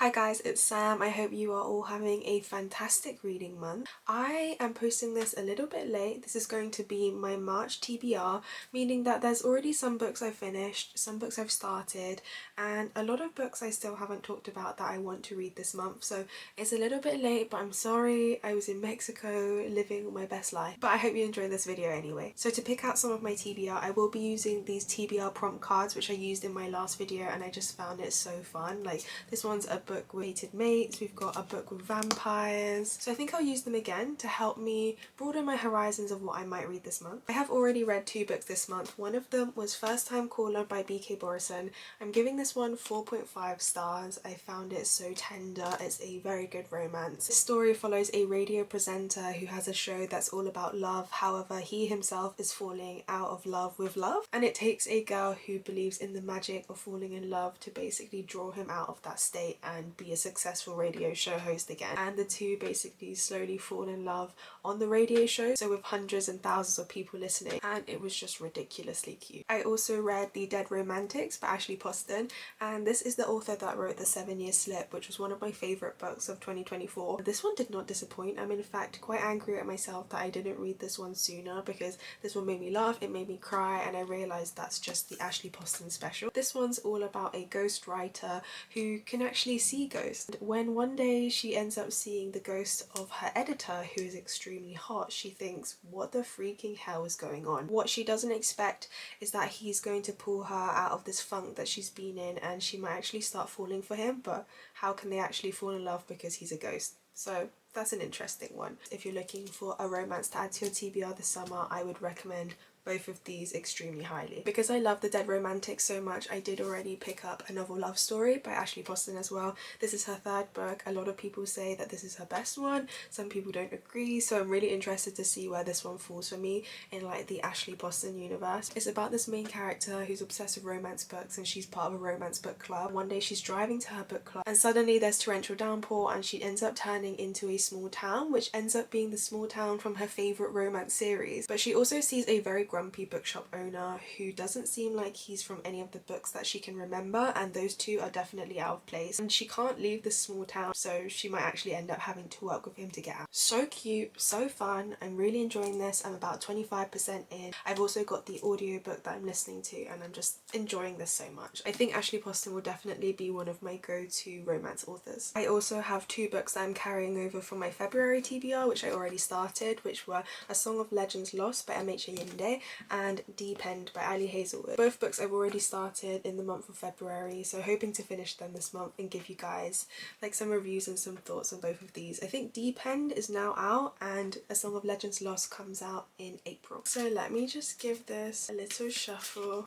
Hi guys, it's Sam. I hope you are all having a fantastic reading month. I am posting this a little bit late. This is going to be my March TBR, meaning that there's already some books I've finished, some books I've started, and a lot of books I still haven't talked about that I want to read this month. So it's a little bit late, but I'm sorry. I was in Mexico living my best life. But I hope you enjoy this video anyway. So to pick out some of my TBR, I will be using these TBR prompt cards, which I used in my last video, and I just found it so fun. Like, this one's a book with mated mates, we've got a book with vampires, so I think I'll use them again to help me broaden my horizons of what I might read this month. I have already read 2 books this month. One of them was First Time Caller by B.K. Borison. I'm giving this one 4.5 stars. I found it so tender. It's a very good romance. This story follows a radio presenter who has a show that's all about love. However, he himself is falling out of love with love, and it takes a girl who believes in the magic of falling in love to basically draw him out of that state and be a successful radio show host again. And the two basically slowly fall in love on the radio show, so with hundreds and thousands of people listening, and it was just ridiculously cute. I also read The Dead Romantics by Ashley Poston, and this is the author that wrote The 7-Year Slip, which was one of my favourite books of 2024. This one did not disappoint. I'm in fact quite angry at myself that I didn't read this one sooner, because this one made me laugh, it made me cry, and I realised that's just the Ashley Poston special. This one's all about a ghost writer who can actually see ghosts. When one day she ends up seeing the ghost of her editor, who is extremely hot, she thinks, what the freaking hell is going on? What she doesn't expect is that he's going to pull her out of this funk that she's been in, and she might actually start falling for him, but how can they actually fall in love because he's a ghost? So that's an interesting one. If you're looking for a romance to add to your TBR this summer, I would recommend both of these extremely highly. Because I love The Dead Romantics so much, I did already pick up A Novel Love Story by Ashley Poston as well. This is her 3rd book. A lot of people say that this is her best one. Some people don't agree, so I'm really interested to see where this one falls for me in like the Ashley Poston universe. It's about this main character who's obsessed with romance books, and she's part of a romance book club. One day she's driving to her book club and suddenly there's torrential downpour, and she ends up turning into a small town, which ends up being the small town from her favourite romance series. But she also sees a very grumpy bookshop owner who doesn't seem like he's from any of the books that she can remember, and those two are definitely out of place, and she can't leave this small town, so she might actually end up having to work with him to get out. So cute, so fun. I'm really enjoying this. I'm about 25% in. I've also got the audiobook that I'm listening to, and I'm just enjoying this so much. I think Ashley Poston will definitely be one of my go-to romance authors. I also have 2 books that I'm carrying over from my February TBR, which I already started, which were A Song of Legends Lost by M.H. Ayinde and Deep End by Ali Hazelwood. Both books I've already started in the month of February, so hoping to finish them this month and give you guys like some reviews and some thoughts on both of these. I think Deep End is now out and A Song of Legends Lost comes out in April. So let me just give this a little shuffle.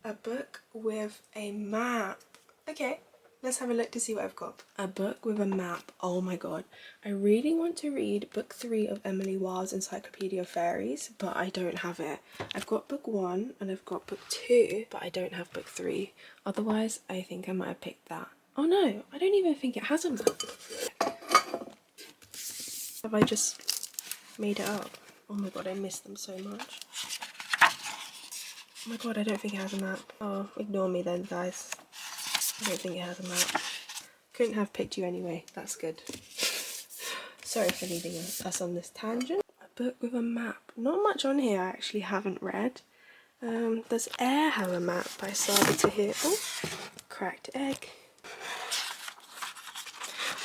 A book with a map. Okay, let's have a look to see what I've got. A book with a map. Oh my god. I really want to read book 3 of Emily Wilde's Encyclopedia of Fairies, but I don't have it. I've got book 1 and I've got book 2, but I don't have book 3. Otherwise, I think I might have picked that. Oh no, I don't even think it has a map. Have I just made it up? Oh my god, I miss them so much. Oh my god, I don't think it has a map. Oh, ignore me then, guys. I don't think it has a map. Couldn't have picked you anyway. That's good. Sorry for leaving us on this tangent. A book with a map. Not much on here I actually haven't read. Does Air have a map by Saga Tahir? Oh, cracked egg.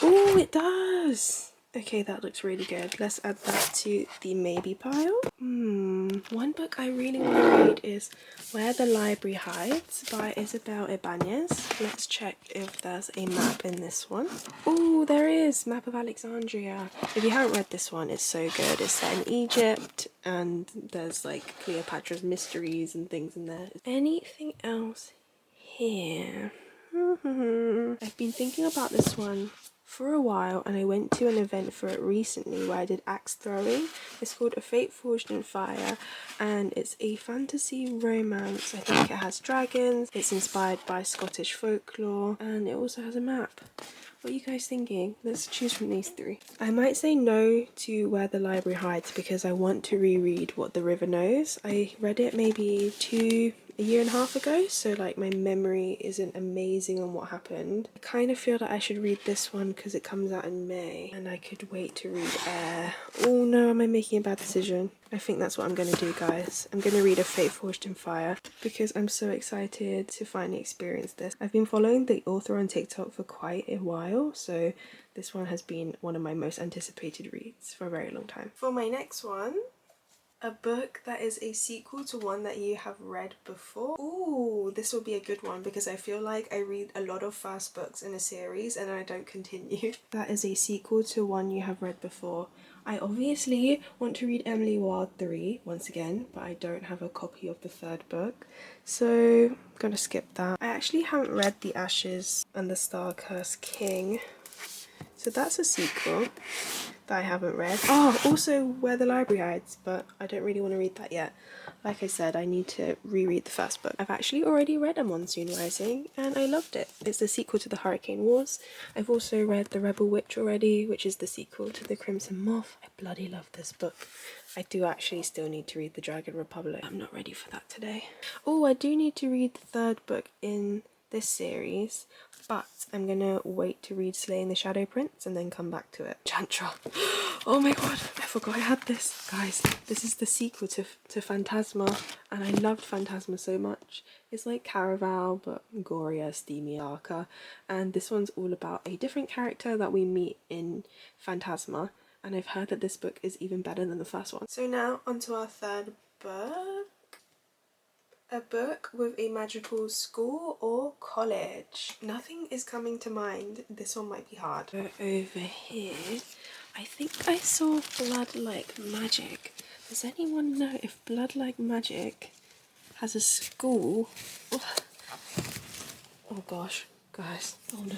Oh, it does! Okay, that looks really good. Let's add that to the maybe pile. One book I really want to read is Where the Library Hides by Isabel Ibanez. Let's check if there's a map in this one. Oh, there is! Map of Alexandria. If you haven't read this one, it's so good. It's set in Egypt and there's like Cleopatra's mysteries and things in there. Anything else here? I've been thinking about this one for a while, and I went to an event for it recently where I did axe throwing. It's called A Fate Forged in Fire, and it's a fantasy romance. I think it has dragons, it's inspired by Scottish folklore, and it also has a map. What are you guys thinking? Let's choose from these 3. I might say no to Where the Library Hides because I want to reread What the River Knows. I read it maybe 2 a year and a half ago, so like my memory isn't amazing on what happened. I kind of feel that I should read this one because it comes out in May and I could wait to read Air. Oh no, am I making a bad decision? I think that's what I'm going to do, guys. I'm going to read A Fate Forged in Fire because I'm so excited to finally experience this. I've been following the author on TikTok for quite a while, so this one has been one of my most anticipated reads for a very long time. For my next one, a book that is a sequel to one that you have read before. Ooh, this will be a good one because I feel like I read a lot of first books in a series and I don't continue. That is a sequel to one you have read before. I obviously want to read Emily Wilde 3 once again, but I don't have a copy of the third book, so I'm gonna skip that. I actually haven't read The Ashes and the Star-Cursed King, so that's a sequel that I haven't read. Oh, also Where the Library Hides, but I don't really want to read that yet. Like I said, I need to reread the first book. I've actually already read A Monsoon Rising and I loved it. It's the sequel to The Hurricane Wars. I've also read The Rebel Witch already, which is the sequel to The Crimson Moth. I bloody love this book. I do actually still need to read The Dragon Republic. I'm not ready for that today. Oh, I do need to read the third book in this series, but I'm gonna wait to read Slaying the Shadow Prince and then come back to it. Chantra. Oh my god, I forgot I had this. Guys, this is the sequel to Phantasma, and I loved Phantasma so much. It's like Caraval, but gorier, steamy, darker, and this one's all about a different character that we meet in Phantasma, and I've heard that this book is even better than the first one. So now onto our third book. A book with a magical school or college. Nothing is coming to mind. This one might be hard. Over here, I think I saw Blood Like Magic. Does anyone know if Blood Like Magic has a school? Oh gosh, guys. Oh no.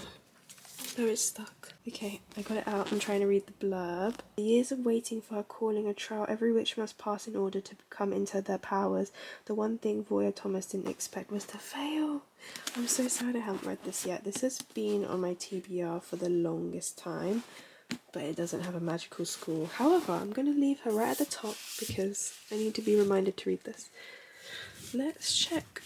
No, it's stuck. Okay, I got it out. I'm trying to read the blurb. The years of waiting for her calling, a trial every witch must pass in order to come into their powers. The one thing Voya Thomas didn't expect was to fail. I'm so sad I haven't read this yet. This has been on my TBR for the longest time, but it doesn't have a magical school. However, I'm going to leave her right at the top because I need to be reminded to read this. Let's check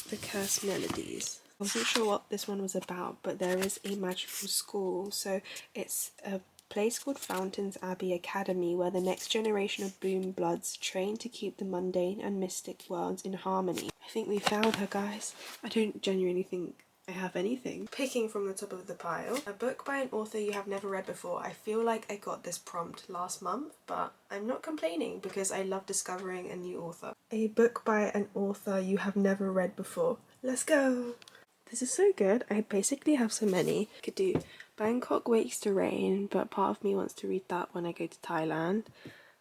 the Cursed Melodies. I wasn't sure what this one was about, but there is a magical school. So it's a place called Fountains Abbey Academy where the next generation of Boom Bloods train to keep the mundane and mystic worlds in harmony. I think we found her, guys. I don't genuinely think I have anything. Picking from the top of the pile, a book by an author you have never read before. I feel like I got this prompt last month, but I'm not complaining because I love discovering a new author. A book by an author you have never read before. Let's go! This is so good. I basically have so many. I could do Bangkok Wakes to Rain, but part of me wants to read that when I go to Thailand.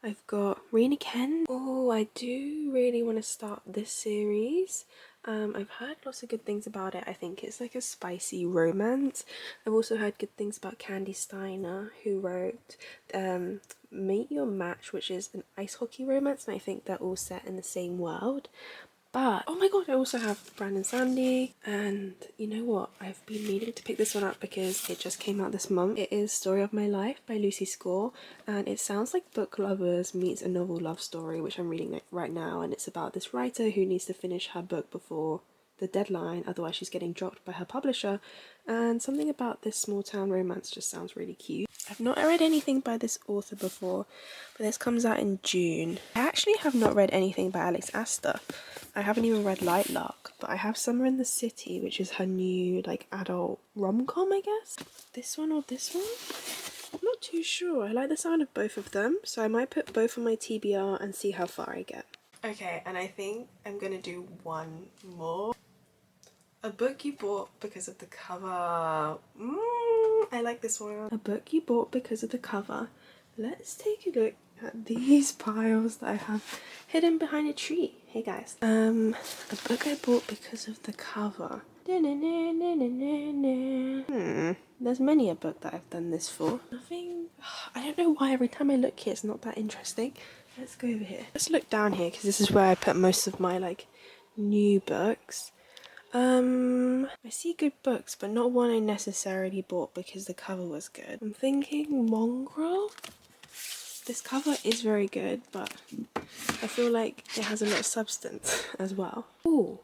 I've got Rain Again. Oh, I do really want to start this series. I've heard lots of good things about it. I think it's like a spicy romance. I've also heard good things about Candy Steiner, who wrote Meet Your Match, which is an ice hockey romance, and I think they're all set in the same world. But, oh my god, I also have Brandon Sandy, and you know what, I've been meaning to pick this one up because it just came out this month. It is Story of My Life by Lucy Score, and it sounds like Book Lovers meets a novel love story, which I'm reading right now, and it's about this writer who needs to finish her book before the deadline, otherwise she's getting dropped by her publisher, and something about this small town romance just sounds really cute. I've not read anything by this author before, but this comes out in June. I actually have not read anything by Alex Astor. I haven't even read Lightlark, but I have Summer in the City, which is her new like adult rom-com, I guess. This one or this one? I'm not too sure. I like the sound of both of them, so I might put both on my TBR and see how far I get. Okay, and I think I'm gonna do one more. A book you bought because of the cover. I like this one. A book you bought because of the cover. Let's take a look at these piles that I have hidden behind a tree. Hey guys. A book I bought because of the cover. There's many a book that I've done this for. Nothing. I don't know why every time I look here it's not that interesting. Let's go over here. Let's look down here because this is where I put most of my like new books. I see good books, but not one I necessarily bought because the cover was good. I'm thinking Mongrel. This cover is very good, but I feel like it has a lot of substance as well. Ooh,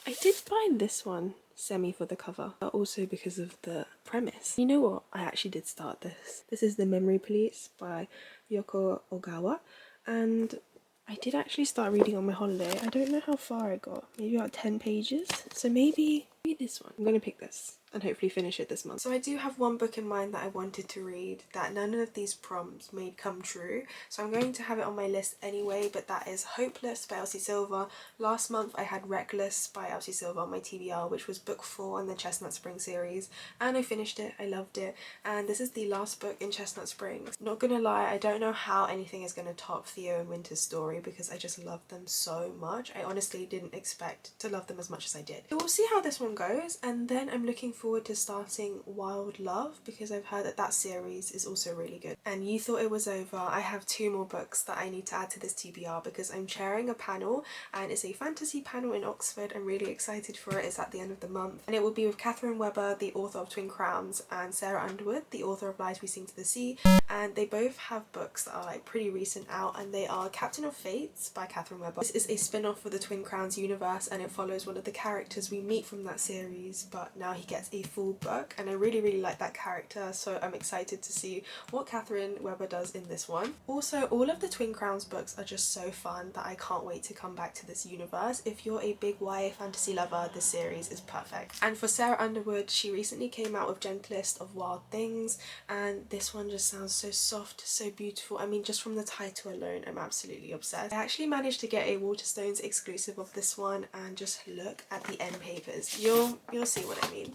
I did find this one semi for the cover, but also because of the premise. You know what? I actually did start this. This is The Memory Police by Yoko Ogawa, and I did actually start reading on my holiday. I don't know how far I got, maybe about 10 pages, so maybe this one. I'm gonna pick this and hopefully finish it this month. So I do have one book in mind that I wanted to read that none of these prompts made come true, so I'm going to have it on my list anyway, but that is Hopeless by Elsie Silver. Last month I had Reckless by Elsie Silver on my TBR, which was book 4 in the Chestnut Spring series, and I finished it. I loved it, and this is the last book in Chestnut Springs. Not gonna lie, I don't know how anything is gonna top Theo and Winter's story because I just love them so much. I honestly didn't expect to love them as much as I did. So we'll see how this one goes, and then I'm looking forward to starting Wild Love because I've heard that that series is also really good. And You Thought It Was Over, I have 2 more books that I need to add to this TBR because I'm chairing a panel, and it's a fantasy panel in Oxford. I'm really excited for it. It's at the end of the month, and it will be with Catherine Webber, the author of Twin Crowns, and Sarah Underwood, the author of Lies We Sing to the Sea, and they both have books that are like pretty recent out, and they are Captain of Fates by Catherine Webber. This is a spin-off for the Twin Crowns universe, and it follows one of the characters we meet from that series, but now he gets a full book, and I really like that character, so I'm excited to see what Catherine Webber does in this one. Also, all of the Twin Crowns books are just so fun that I can't wait to come back to this universe. If you're a big YA fantasy lover, this series is perfect. And for Sarah Underwood, she recently came out with Gentlest of Wild Things, and this one just sounds so soft, so beautiful. I mean, just from the title alone, I'm absolutely obsessed. I actually managed to get a Waterstones exclusive of this one, and just look at the end papers. You'll see what I mean.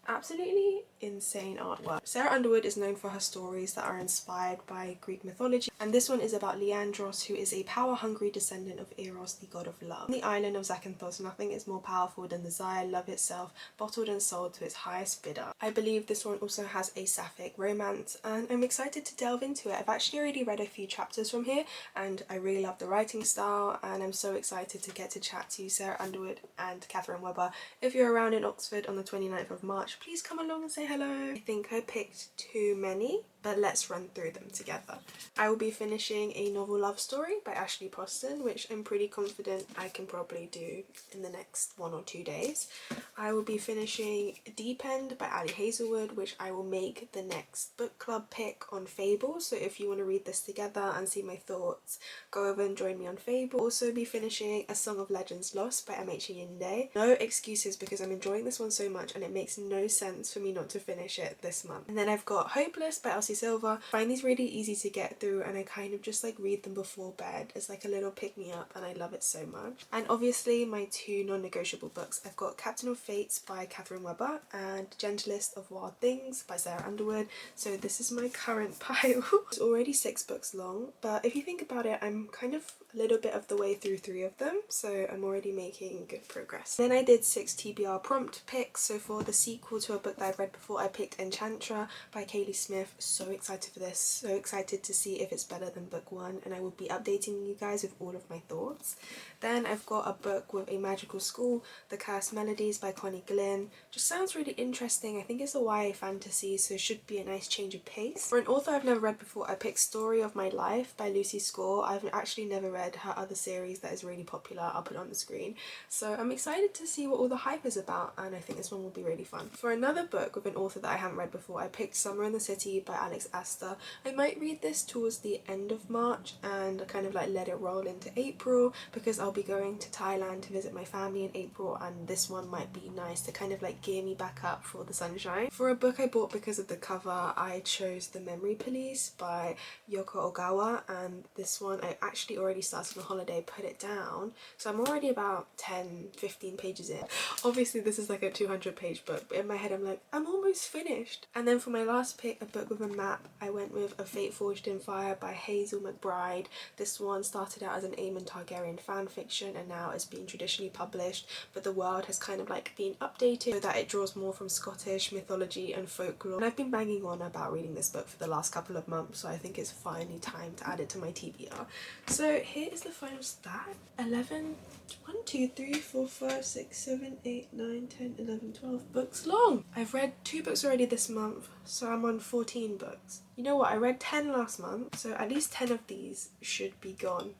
Absolutely insane artwork. Sarah Underwood is known for her stories that are inspired by Greek mythology, and this one is about Leandros, who is a power-hungry descendant of Eros, the god of love. On the island of Zakynthos, nothing is more powerful than desire, love itself, bottled and sold to its highest bidder. I believe this one also has a sapphic romance, and I'm excited to delve into it. I've actually already read a few chapters from here, and I really love the writing style, and I'm so excited to get to chat to Sarah Underwood and Catherine Webber. If you're around in Oxford on the 29th of March, please come along and say hello. I think I picked too many, but let's run through them together. I will be finishing A Novel Love Story by Ashley Poston, which I'm pretty confident I can probably do in the next 1 or 2 days. I will be finishing Deep End by Ali Hazelwood, which I will make the next book club pick on Fable, so if you want to read this together and see my thoughts, go over and join me on Fable. Also be finishing A Song of Legends Lost by M.H. Yinde. No excuses because I'm enjoying this one so much and it makes no sense for me not to finish it this month. And then I've got Hopeless by Elsie Silver. I find these really easy to get through, and I kind of just like read them before bed as like a little pick-me-up, and I love it so much. And obviously my 2 non-negotiable books, I've got Captain of Fates by Catherine Webber and Gentlest of Wild Things by Sarah Underwood. So this is my current pile. It's already 6 books long, but if you think about it, I'm kind of a little bit of the way through 3 of them, so I'm already making good progress. Then I did 6 TBR prompt picks. So for the sequel to a book that I've read before, I picked Enchantra by Kaylee Smith. So excited for this, so excited to see if it's better than book 1, and I will be updating you guys with all of my thoughts. Then I've got a book with a magical school, The Cursed Melodies by Connie Glynn. Just sounds really interesting. I think it's a YA fantasy, so it should be a nice change of pace. For an author I've never read before, I picked Story of My Life by Lucy Score. I've actually never read her other series that is really popular. I'll put it on the screen. So I'm excited to see what all the hype is about, and I think this one will be really fun. For another book with an author that I haven't read before, I picked Summer in the City by Alex Astor. I might read this towards the end of March and kind of like let it roll into April because I'll be going to Thailand to visit my family in April, and this one might be nice to kind of like gear me back up for the sunshine. For a book I bought because of the cover, I chose The Memory Police by Yoko Ogawa, and this one I actually already started on holiday, put it down, so I'm already about 10-15 pages in. Obviously this is like a 200-page book, but in my head I'm like, I'm almost finished. And then for my last pick, a book with a map, I went with A Fate Forged in Fire by Hazel McBride. This one started out as an Aemon Targaryen fan fiction and now it's been traditionally published, but the world has kind of like been updated so that it draws more from Scottish mythology and folklore. And I've been banging on about reading this book for the last couple of months, so I think it's finally time to add it to my TBR. So here is the final stat. 11, 1, 2, 3, 4, 5, 6, 7, 8, 9, 10, 11, 12 books long. I've read 2 books already this month, so I'm on 14 books. You know what, I read 10 last month, so at least 10 of these should be gone.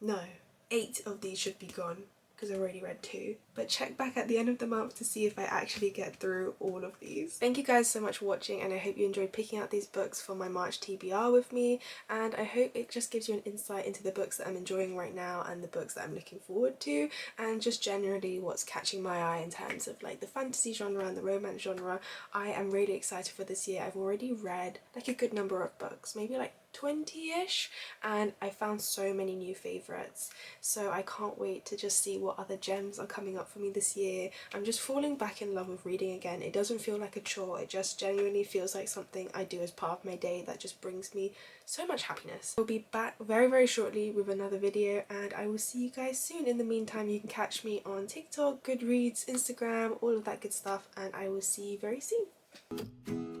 No, 8 of these should be gone because I've already read 2, but check back at the end of the month to see if I actually get through all of these. Thank you guys so much for watching, and I hope you enjoyed picking out these books for my March TBR with me, and I hope it just gives you an insight into the books that I'm enjoying right now and the books that I'm looking forward to, and just generally what's catching my eye in terms of like the fantasy genre and the romance genre. I am really excited for this year. I've already read like a good number of books, maybe like 20-ish, and I found so many new favourites, so I can't wait to just see what other gems are coming up for me this year. I'm just falling back in love with reading again. It doesn't feel like a chore, it just genuinely feels like something I do as part of my day that just brings me so much happiness. I'll be back very shortly with another video, and I will see you guys soon. In the meantime, you can catch me on TikTok, Goodreads, Instagram, all of that good stuff, and I will see you very soon.